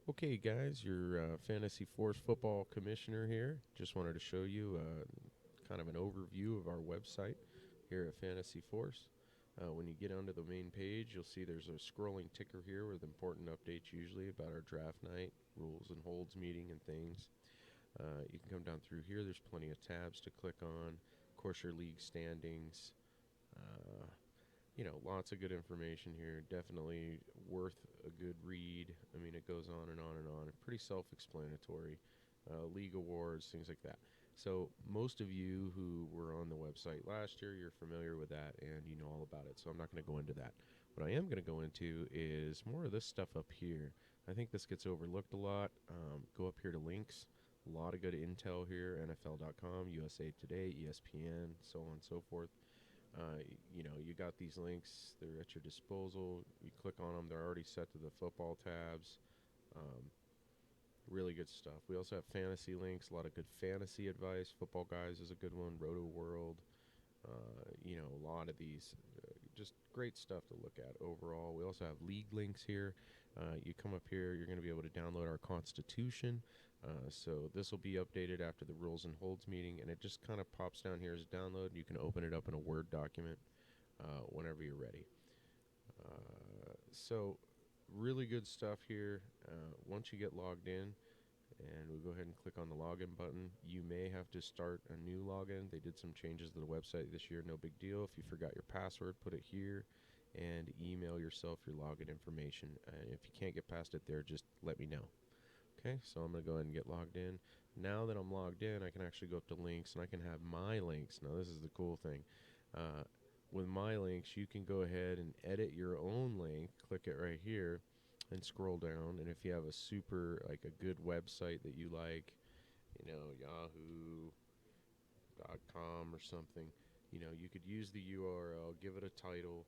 Okay, guys, your Fantasy Force football commissioner here. Just wanted to show you kind of an overview of our website here at Fantasy Force. When you get onto the main page, you'll see there's a scrolling ticker here with important updates usually about our draft night, rules and holds meeting, and things. You can come down through here. There's plenty of tabs to click on. Of course, your league standings. Uh, Lots of good information here. Definitely worth a good read. I mean, it goes on and on and on. Pretty self explanatory. League awards, things like that. So, most of you who were on the website last year, you're familiar with that and you know all about it. So, I'm not going to go into that. What I am going to go into is more of this stuff up here. I think this gets overlooked a lot. Go up here to links. A lot of good intel here NFL.com, USA Today, ESPN, so on and so forth. You got these links, they're at your disposal. You click on them, they're already set to the football tabs. Um, really good stuff. We also have fantasy links, a lot of good fantasy advice. Football Guys is a good one, Roto World. A lot of these, just great stuff to look at overall. We also have league links here. You come up here, you're going to be able to download our Constitution. So this will be updated after the rules and holds meeting, and it just kind of pops down here as a download. You can open it up in a Word document whenever you're ready. So really good stuff here. Once you get logged in, and we'll go ahead and click on the login button. You may have to start a new login. They did some changes to the website this year. No big deal. If you forgot your password, put it here and email yourself your login information. If you can't get past it there, just let me know. Okay, so I'm going to go ahead and get logged in. Now that I'm logged in, I can actually go up to links and I can have my links. Now, this is the cool thing. Uh, with my links, you can go ahead and edit your own link. Click it right here and scroll down. And if you have a a good website that you like, yahoo.com or something, you could use the URL, give it a title,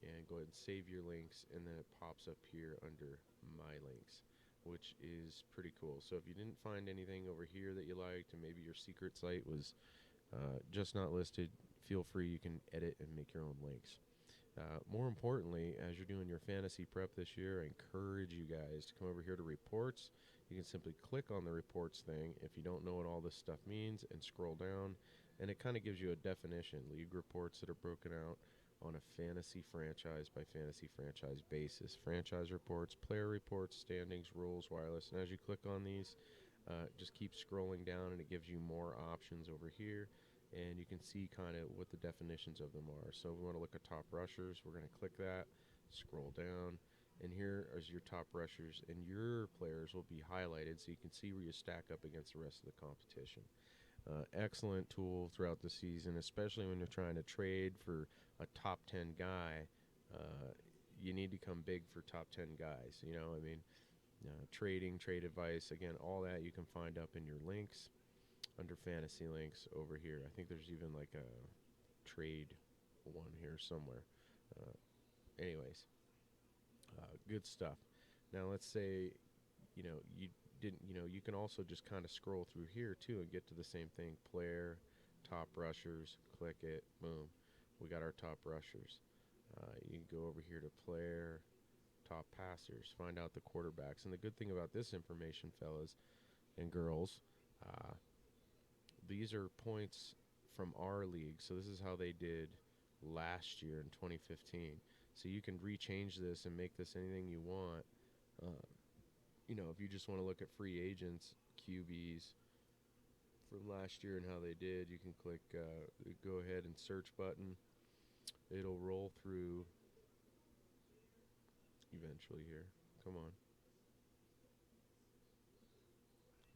and go ahead and save your links, and then it pops up here under my links, which is pretty cool. So if you didn't find anything over here that you liked, and maybe your secret site was just not listed, feel free, you can edit and make your own links. More importantly, as you're doing your fantasy prep this year, I encourage you guys to come over here to reports. You can simply click on the reports thing if you don't know what all this stuff means and scroll down, and it kind of gives you a definition. League reports that are broken out on a fantasy franchise by fantasy franchise basis. Franchise reports, player reports, standings, rules, wireless. And as you click on these, just keep scrolling down and it gives you more options over here, and you can see kind of what the definitions of them are. So if we want to look at top rushers, we're going to click that, scroll down, and here is your top rushers, and your players will be highlighted so you can see where you stack up against the rest of the competition. Excellent tool throughout the season, especially when you're trying to trade for a top 10 guy. You need to come big for top 10 guys. Trade advice, again, all that you can find up in your links under fantasy links over here. I think there's even like a trade one here somewhere. Uh, Good stuff. Now let's say you didn't. You can also just kind of scroll through here too and get to the same thing. Player, top rushers. Click it. Boom. We got our top rushers. You can go over here to player, top passers. Find out the quarterbacks. And the good thing about this information, fellas and girls, uh, these are points from our league. So this is how they did last year in 2015. So you can rechange this and make this anything you want. Uh, if you just want to look at free agents, QBs from last year and how they did, you can click go ahead and search button. It'll roll through eventually here. Come on.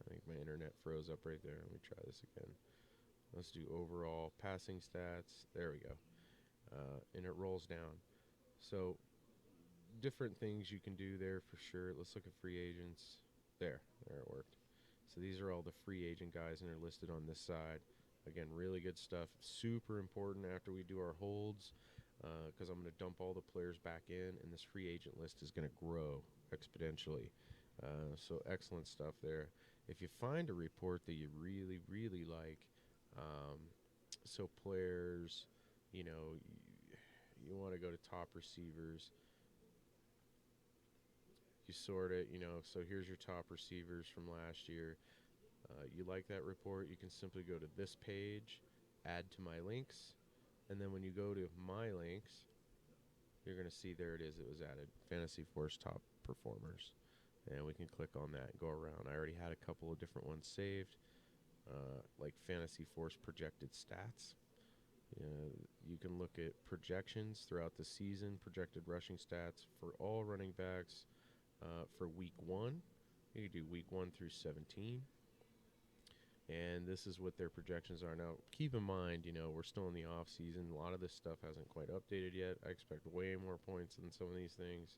I think my internet froze up right there. Let me try this again. Let's do overall passing stats. There we go. And it rolls down. So different things you can do there for sure. Let's look at free agents. There it worked. So these are all the free agent guys, and they're listed on this side. Again, really good stuff. Super important after we do our holds, because I'm going to dump all the players back in, and this free agent list is going to grow exponentially. So excellent stuff there. If you find a report that you really, really like, so players, you want to go to top receivers. You sort it, so here's your top receivers from last year. You like that report, you can simply go to this page, add to my links, and then when you go to my links, you're going to see there it is. It was added, Fantasy Force top performers. And we can click on that and go around. I already had a couple of different ones saved, like Fantasy Force projected stats. You can look at projections throughout the season, projected rushing stats for all running backs for week 1. You can do week 1 through 17. And this is what their projections are. Now, keep in mind, we're still in the off season. A lot of this stuff hasn't quite updated yet. I expect way more points than some of these things.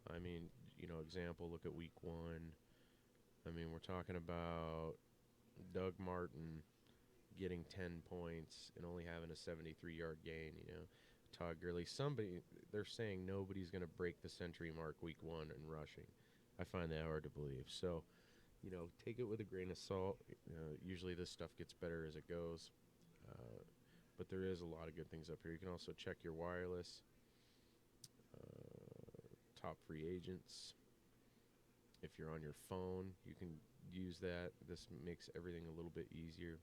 I mean, example, look at week 1. I mean, we're talking about Doug Martin getting 10 points and only having a 73-yard gain, Todd Gurley. They're saying nobody's going to break the century mark week 1 in rushing. I find that hard to believe. So, take it with a grain of salt. Usually this stuff gets better as it goes. But there is a lot of good things up here. You can also check your wireless. Top free agents. If you're on your phone, you can use that. This makes everything a little bit easier.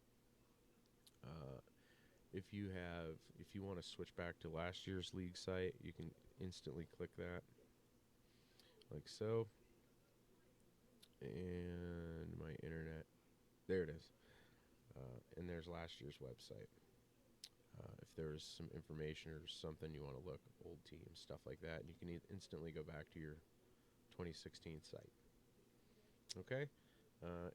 If you want to switch back to last year's league site, you can instantly click that, like so. And my internet, there it is. And there's last year's website. If there's some information or something you want to look, old teams, stuff like that, and you can instantly go back to your 2016 site. Okay.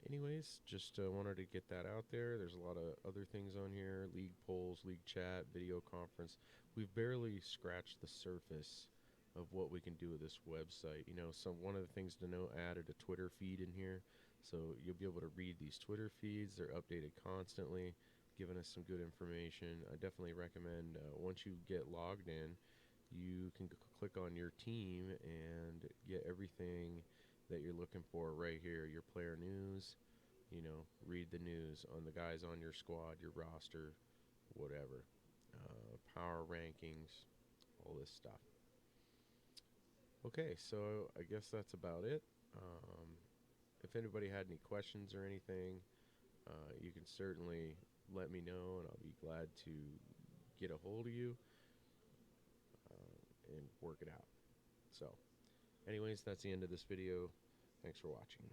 Anyways, just wanted to get that out there. There's a lot of other things on here: league polls, league chat, video conference. We've barely scratched the surface of what we can do with this website. One of the things to know, added a Twitter feed in here, so you'll be able to read these Twitter feeds. They're updated constantly, giving us some good information. I definitely recommend once you get logged in, you can click on your team and get everything that you're looking for right here. Your player news, read the news on the guys on your squad, your roster, whatever, power rankings, all this stuff. Okay, so I guess that's about it. If anybody had any questions or anything, you can certainly let me know, and I'll be glad to get a hold of you and work it out. So anyways, that's the end of this video. Thanks for watching.